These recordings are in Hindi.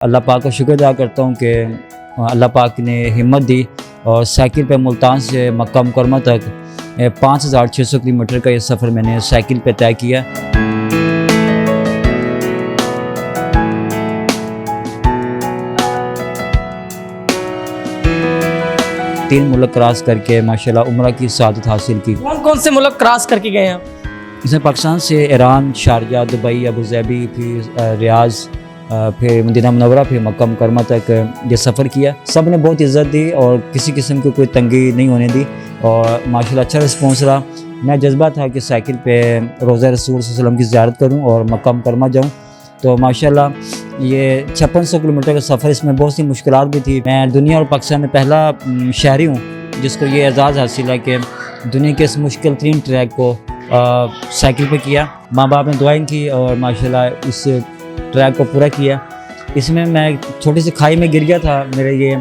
अल्लाह पाक का शुक्र अदा करता हूँ कि अल्लाह पाक ने हिम्मत दी और साइकिल पे मुल्तान से मक्का मुकरमा तक 5600 किलोमीटर का ये सफ़र मैंने साइकिल पे तय किया। तीन मुल्क क्रॉस करके माशाल्लाह उम्रा की सआदत हासिल की। कौन कौन से मुल्क क्रॉस करके गए हैं आप? इसमें पाकिस्तान से Iran, Sharjah, Dubai, Abu Dhabi, फिर रियाज, फिर मदीना मुनव्वरा, फिर मक्का मुकरमा तक ये सफ़र किया। सब ने बहुत इज़्ज़त दी और किसी किस्म की कोई तंगी नहीं होने दी और माशाल्लाह अच्छा रिस्पॉन्स रहा। मैं जज्बा था कि साइकिल पे रोज़ा रसूल सल्लल्लाहु अलैहि वसल्लम की ज़ियारत करूँ और मक्का मुकरमा जाऊँ। तो माशाल्लाह ये 5600 किलोमीटर का सफ़र, इसमें बहुत सी मुश्किलात भी थी। मैं दुनिया और पाकिस्तान में पहला शहरी हूँ जिसको ये एजाज़ हासिल है कि दुनिया के इस मुश्किल तरीन ट्रैक को साइकिल पे किया। माँ बाप ने दुआएं की और माशाल्लाह इस ट्रैक को पूरा किया। इसमें मैं छोटी सी खाई में गिर गया था, मेरे ये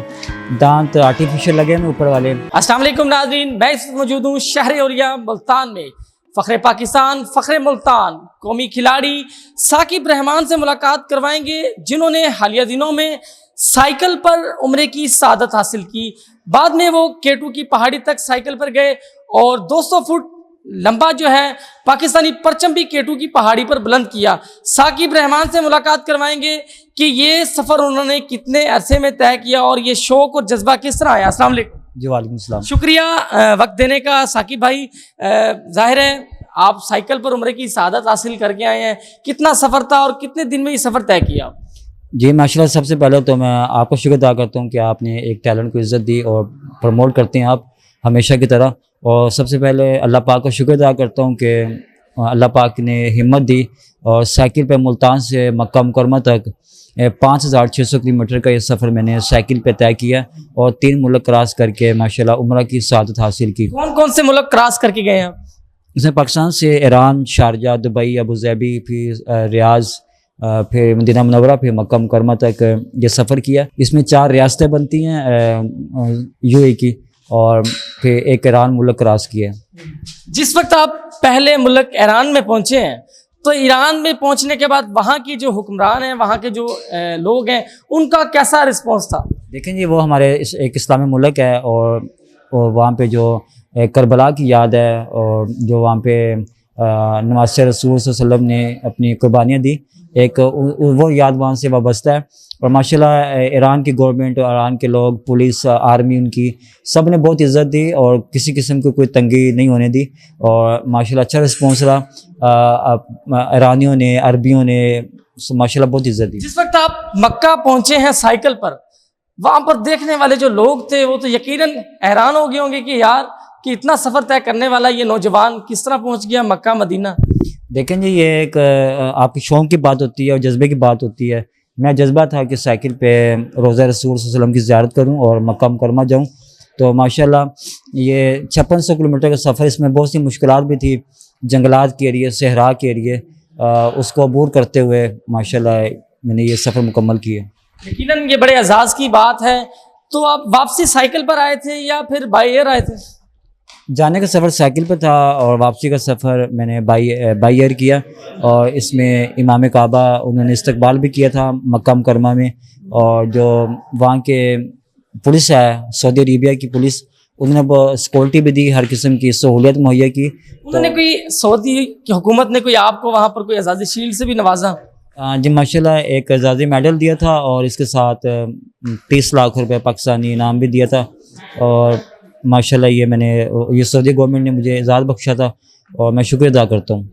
दांत आर्टिफिशियल लगे हैं ऊपर वाले। अस्सलाम वालेकुम नाज़रीन, मैं इस वक्त मौजूद हूँ शहर औलिया मुल्तान में। फ़ख्रे पाकिस्तान, फ़ख्रे मुल्तान कौमी खिलाड़ी साकिब रहमान से मुलाकात करवाएंगे जिन्होंने हालिया दिनों में साइकिल पर उम्रे की सआदत हासिल की। बाद में वो केटू की पहाड़ी तक साइकिल पर गए और 200 फुट लंबा जो है पाकिस्तानी परचम भी केटू की पहाड़ी पर बुलंद किया। साकिब रहमान से मुलाकात करवाएंगे कि ये सफ़र उन्होंने कितने अरसे में तय किया और ये शौक और जज्बा किस तरह आया। अस्सलाम वालेकुम। जी वालेकुम सलाम। शुक्रिया वक्त देने का साकिब भाई। जाहिर है आप साइकिल पर उम्रे की सआदत हासिल करके आए हैं, कितना सफ़र था और कितने दिन में ये सफ़र तय किया? जी माशाल्लाह, सबसे पहले तो मैं आपको शुक्र अदा करता हूँ कि आपने एक टैलेंट को इज़्ज़त दी और प्रमोट करते हैं आप हमेशा की तरह। और सबसे पहले अल्लाह पाक का शुक्र अदा करता हूँ कि अल्लाह पाक ने हिम्मत दी और साइकिल पे मुल्तान से मक्का मुकरमा तक 5600 किलोमीटर का ये सफ़र मैंने साइकिल पे तय किया और तीन मुल्क क्रॉस करके माशाल्लाह उम्रा की सआदत हासिल की। कौन कौन से मुल्क क्रॉस करके गए हैं? इसमें पाकिस्तान से Iran, Sharjah, Dubai, Abu Dhabi, फिर रियाज, फिर मदीना मुनव्वरा, फिर मक्का मुकरमा तक ये सफ़र किया। इसमें 4 रियासतें बनती हैं यूएई की और फिर एक ईरान मुल्क क्रॉस किया। जिस वक्त आप पहले मुल्क ईरान में पहुंचे हैं तो ईरान में पहुंचने के बाद वहाँ की जो हुक्मरान हैं, वहाँ के जो लोग हैं, उनका कैसा रिस्पॉन्स था? देखें जी, वो हमारे एक इस्लामी मुल्क है और वहाँ पे जो करबला की याद है और जो वहाँ पे नवासे रसूल सल्लल्लाहु अलैहि वसल्लम ने अपनी कुर्बानियाँ दी, एक वो याद वहाँ से वाबस्ता है। और माशाल्लाह ईरान की गवर्नमेंट और ईरान के लोग, पुलिस, आर्मी, उनकी सब ने बहुत इज़्ज़त दी और किसी किस्म की कोई तंगी नहीं होने दी और माशाल्लाह अच्छा रिस्पॉन्स रहा। ईरानियों ने, अरबियों ने माशाल्लाह बहुत इज़्ज़त दी। जिस वक्त आप मक्का पहुँचे हैं साइकिल पर, वहाँ पर देखने वाले जो लोग थे वो तो यकीनन हैरान हो गए होंगे कि यार कि इतना सफ़र तय करने वाला ये नौजवान किस तरह पहुँच गया मक्का मदीना। देखें जी, ये एक आपकी शौक़ की बात होती है और जज्बे की बात होती है। मैं जज्बा था कि साइकिल पे रोज़ा रसूल सल्लल्लाहु अलैहि वसल्लम की ज़ियारत करूं और मक्का मुकरमा जाऊं। तो माशाल्लाह ये 5600 किलोमीटर का सफ़र, इसमें बहुत सी मुश्किलात भी थी, जंगलात के एरिए, सहरा के एरिए, उसको अबूर करते हुए माशाल्लाह मैंने ये सफ़र मुकम्मल किया। यकीनन ये बड़े एजाज़ की बात है। तो आप वापसी साइकिल पर आए थे या फिर बाई एयर आए थे? जाने का सफ़र साइकिल पर था और वापसी का सफ़र मैंने बाई एयर किया और इसमें इमाम काबा उन्होंने इस्तकबाल भी किया था मक्का मुकरमा में। और जो वहाँ के पुलिस है, सऊदी अरेबिया की पुलिस, उन्होंने सिक्योरिटी भी दी, हर किस्म की सहूलियत मुहैया की। उन्होंने कोई सऊदी की हुकूमत ने कोई आपको वहाँ पर कोई एजाज़ी शील्ड से भी नवाजा? जी माशाल्लाह, एक एजाज़ी मेडल दिया था और इसके साथ 30 लाख रुपए पाकिस्तानी इनाम भी दिया था। और माशाल्लाह ये सऊदी गवर्नमेंट ने मुझे एजाज़ बख्शा था और मैं शुक्र अदा करता हूँ।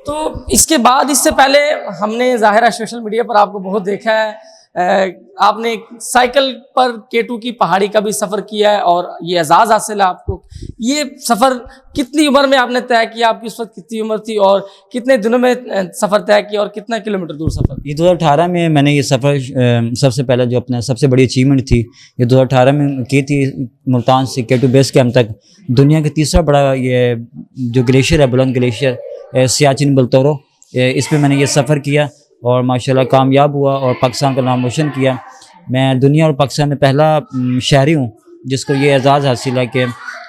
तो इसके बाद, इससे पहले हमने ज़ाहिर है सोशल मीडिया पर आपको बहुत देखा है, आपने साइकिल पर केटू की पहाड़ी का भी सफ़र किया है और ये एजाज़ हासिल है आपको। ये सफ़र कितनी उम्र में आपने तय किया? आपकी उस वक्त कितनी उम्र थी और कितने दिनों में सफ़र तय किया और कितना किलोमीटर दूर सफ़र? ये 2018 में मैंने ये सफ़र, सबसे पहले जो अपना सबसे बड़ी अचीवमेंट थी, ये 2018 में की थी। मुल्तान से केटू बेस कैंप तक दुनिया का तीसरा बड़ा ये जो ग्लेशियर है, बुलंद ग्लेशियर सियाचिन बलतोरो, इस पर मैंने ये सफ़र किया और माशाल्लाह कामयाब हुआ और पाकिस्तान का नाम रोशन किया। मैं दुनिया और पाकिस्तान में पहला शहरी हूँ जिसको ये एजाज़ हासिल है कि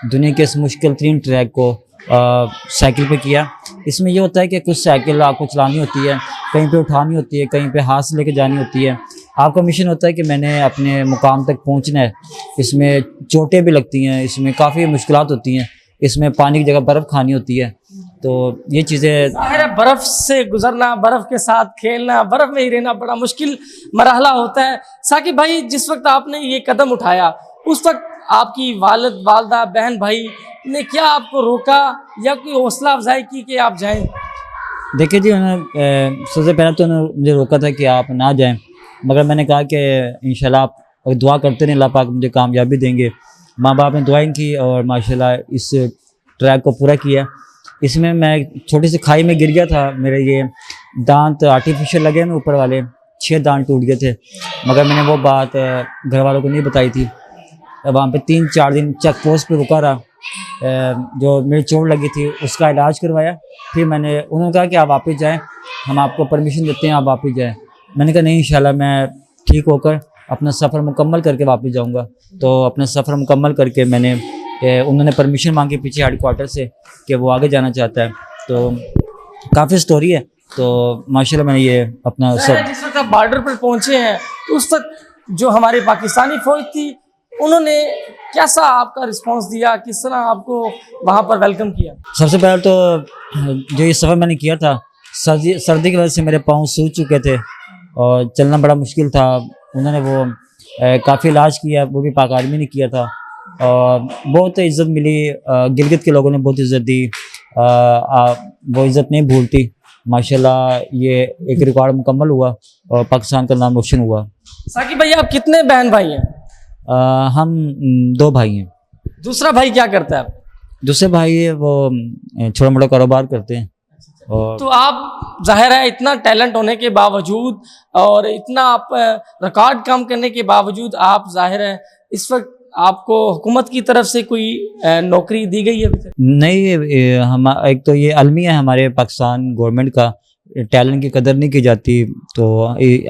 दुनिया के इस मुश्किल तरीन ट्रैक को साइकिल पे किया। इसमें ये होता है कि कुछ साइकिल आपको चलानी होती है, कहीं पे उठानी होती है, कहीं पे हाथ से लेके जानी होती है। आपका मिशन होता है कि मैंने अपने मुकाम तक पहुंचना है। इसमें चोटें भी लगती हैं, इसमें काफ़ी मुश्किलात होती हैं, इसमें पानी की जगह बर्फ़ खानी होती है। तो ये चीज़ें जाहिर है बर्फ से गुजरना, बर्फ के साथ खेलना, बर्फ में ही रहना बड़ा मुश्किल मरहला होता है। साकिब भाई, जिस वक्त आपने ये कदम उठाया उस वक्त आपकी वालिद, वालदा, बहन भाई ने क्या आपको रोका या कोई हौसला अफजाई की कि आप जाएं? देखिए जी, उन्होंने सबसे पहले तो उन्होंने मुझे रोका था कि आप ना जाएं, मगर मैंने कहा कि इंशाल्लाह आप दुआ करते रहें, अल्लाह पाक मुझे कामयाबी देंगे। माँ बाप ने दुआएं की और माशाल्लाह इस ट्रैक को पूरा किया। इसमें मैं छोटी सी खाई में गिर गया था, मेरे ये दांत आर्टिफिशियल लगे हैं ऊपर वाले, 6 दांत टूट गए थे, मगर मैंने वो बात घर वालों को नहीं बताई थी। वहाँ पे 3-4 दिन चेक पोस्ट पे रुका रहा, जो मेरी चोट लगी थी उसका इलाज करवाया। फिर उन्होंने कहा कि आप वापस जाएं, हम आपको परमिशन देते हैं, आप वापस जाएं। मैंने कहा नहीं, इंशाल्लाह मैं ठीक होकर अपना सफ़र मुकम्मल करके वापस जाऊंगा। तो अपना सफ़र मुकम्मल करके उन्होंने परमिशन मांगी पीछे हेडक्वार्टर से कि वो आगे जाना चाहता है। तो काफ़ी स्टोरी है। तो माशाल्लाह मैंने ये अपना सब जिस वक्त आप बॉर्डर पर पहुंचे हैं तो उस वक्त जो हमारी पाकिस्तानी फौज थी उन्होंने कैसा आपका रिस्पांस दिया, किस तरह आपको वहाँ पर वेलकम किया? सबसे पहले तो जो ये सफ़र मैंने किया था, सर्दी की वजह से मेरे पाँव सूज चुके थे और चलना बड़ा मुश्किल था। उन्होंने वो काफ़ी इलाज किया, वो भी पाक आर्मी ने किया था और बहुत इज़्ज़त मिली। गिलगित के लोगों ने बहुत इज़्ज़त दी, वो इज़्ज़त नहीं भूलती। माशाल्लाह ये एक रिकॉर्ड मुकम्मल हुआ और पाकिस्तान का नाम रोशन हुआ। साकिब भाई, आप कितने बहन भाई हैं? हम 2 भाई हैं। दूसरा भाई क्या करता है? दूसरे भाई है वो छोटा मोटा कारोबार करते हैं। और तो आप जाहिर है इतना टैलेंट होने के बावजूद और इतना आप रिकॉर्ड काम करने के बावजूद आप जाहिर है इस वक्त आपको हुकूमत की तरफ से कोई नौकरी दी गई है अभी तक? नहीं, हम एक तो ये अलमी है हमारे पाकिस्तान गवर्नमेंट का, टैलेंट की कदर नहीं की जाती। तो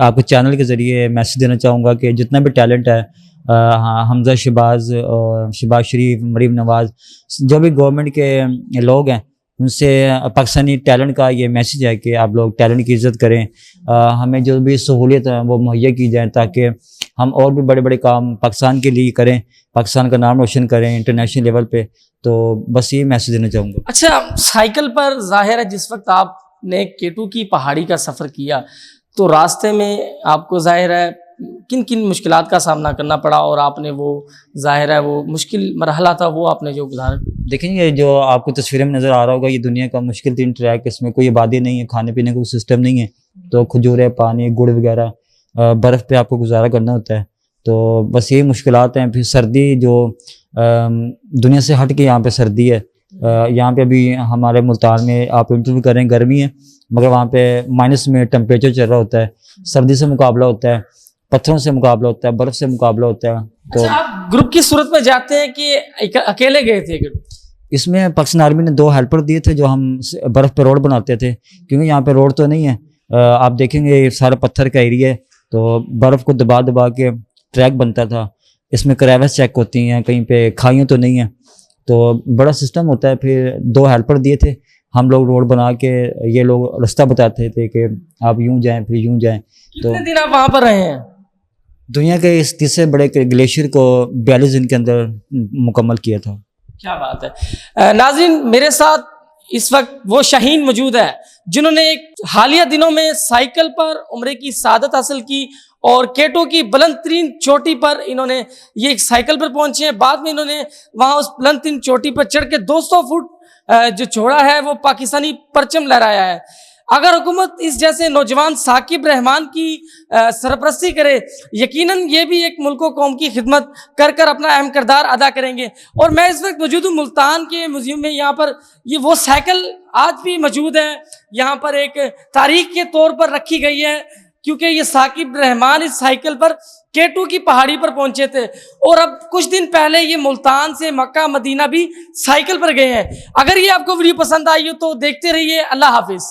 आपके चैनल के ज़रिए मैसेज देना चाहूँगा कि जितना भी टैलेंट है, हाँ, हमजा शहबाज और शहबाज शरीफ, मरीम नवाज़, जो भी गवर्नमेंट के लोग हैं उनसे पाकिस्तानी टैलेंट का ये मैसेज है कि आप लोग टैलेंट की इज़्ज़त करें। हमें जो भी सहूलियत है वो मुहैया की जाए ताकि हम और भी बड़े बड़े काम पाकिस्तान के लिए करें, पाकिस्तान का नाम रोशन करें इंटरनेशनल लेवल पे। तो बस ये मैसेज देना चाहूँगा। अच्छा, साइकिल पर जाहिर है जिस वक्त आपने केटू की पहाड़ी का सफ़र किया तो रास्ते में आपको जाहिर है किन किन मुश्किलात का सामना करना पड़ा और आपने वो जाहिर है वो मुश्किल मरहला था वो आपने जो गुजारा? देखेंगे जो आपको तस्वीरें में नज़र आ रहा होगा, ये दुनिया का मुश्किल 3 ट्रैक, इसमें कोई आबादी नहीं है, खाने पीने का कोई सिस्टम नहीं है। तो खजूरें, पानी, गुड़ वगैरह, बर्फ़ पे आपको गुजारा करना होता है। तो बस यही मुश्किलात हैं। फिर सर्दी जो दुनिया से हट के यहाँ पे सर्दी है। यहाँ पे अभी हमारे मुल्तान में आप इंटरव्यू कर रहे हैं, गर्मी है मगर वहाँ पे माइनस में टेम्परेचर चल रहा होता है। सर्दी से मुकाबला होता है, पत्थरों से मुकाबला होता है, बर्फ़ से मुकाबला होता है। तो अच्छा, आप ग्रुप की सूरत में जाते हैं कि अकेले गए थे? इसमें पाकिस्तान आर्मी ने 2 हेल्पर दिए थे जो हम बर्फ़ पे रोड बनाते थे, क्योंकि यहाँ पे रोड तो नहीं है। आप देखेंगे ये सारा पत्थर का एरिया है, तो बर्फ़ को दबा दबा के ट्रैक बनता था। इसमें क्रेविस चेक होती हैं, कहीं पे खाइयाँ तो नहीं है, तो बड़ा सिस्टम होता है। फिर 2 हेल्पर दिए थे, हम लोग रोड बना के ये लोग रास्ता बताते थे कि आप यूँ जाएँ फिर यूँ जाएँ। तो कितने दिन आप वहाँ पर रहे हैं? दुनिया के इस तीसरे बड़े ग्लेशियर को 42 दिन के अंदर मुकम्मल किया था। क्या बात है। नाज़रीन, मेरे साथ इस वक्त वो शाहीन मौजूद है जिन्होंने एक हालिया दिनों में साइकिल पर उम्रे की सादत हासिल की और केटो की बुलंद तरीन चोटी पर इन्होंने ये एक साइकिल पर पहुंचे हैं। बाद में इन्होंने वहां उस बुलंद तरीन चोटी पर चढ़ के 200 फुट जो छोड़ा है वो पाकिस्तानी परचम लहराया है। अगर हुकूमत इस जैसे नौजवान साकिब रहमान की सरपरस्ती करे, यकीनन ये भी एक मुल्क कौम की खिदमत कर कर अपना अहम किरदार अदा करेंगे। और मैं इस वक्त मौजूद हूँ मुल्तान के म्यूजियम में। यहाँ पर ये वो साइकिल आज भी मौजूद है, यहाँ पर एक तारीख के तौर पर रखी गई है, क्योंकि ये साकिब रहमान इस साइकिल पर केटू की पहाड़ी पर पहुंचे थे और अब कुछ दिन पहले ये मुल्तान से मक्का मदीना भी साइकिल पर गए हैं। अगर ये आपको वीडियो पसंद आई हो तो देखते रहिए। अल्लाह हाफिज।